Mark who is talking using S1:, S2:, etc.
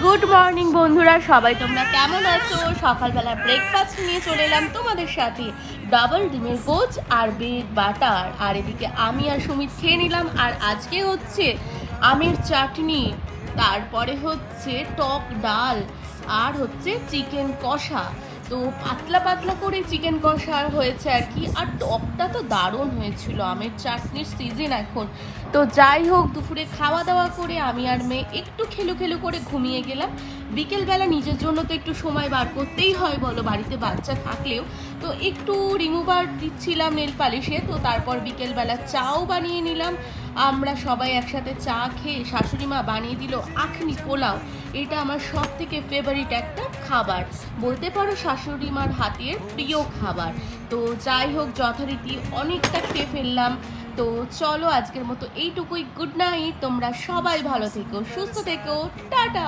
S1: Good morning বন্ধুরা, সবাই তোমরা কেমন আছো? সকালবেলা ব্রেকফাস্ট নিয়ে চলে এলাম তোমাদের সাথে। ডাবল ডিমের পোচ আর ব্রেড বাটার, আর এদিকে আমি আর সুমিত খেয়ে নিলাম। আর আজকে হচ্ছে আমের চাটনি, তারপরে হচ্ছে টক ডাল, আর হচ্ছে চিকেন কষা। তো পাতলা পাতলা করে চিকেন কষা হয়েছে আর কি। আর টকটা তো দারুণ হয়েছিল, আমের চাটনির সিজন এখন। তো যাই হোক, দুপুরে খাওয়া দাওয়া করে আমি আর মেয়ে একটু খেলু খেলু করে ঘুমিয়ে গেলাম। বিকেলবেলা নিজের জন্য তো একটু সময় বার করতেই হয় বলো, বাড়িতে বাচ্চা থাকলেও। তো একটু রিমুভার দিচ্ছিলাম নেল পালিশে। তো তারপর বিকেলবেলা চাও বানিয়ে নিলাম। আমরা সবাই একসাথে চা খেয়ে শাশুড়ি মা বানিয়ে দিল আখনি পোলাও। এটা আমার সব থেকে ফেভারিট একটা খাবার, বলতে পারো শাশুড়ি মার হাতের প্রিয় খাবার। তো যাই হোক, যথারীতি অনেকটা খেয়ে ফেললাম। তো চলো আজকের মতো এইটুকুই। গুড নাইট, তোমরা সবাই ভালো থেকো, সুস্থ থেকো, টাটা।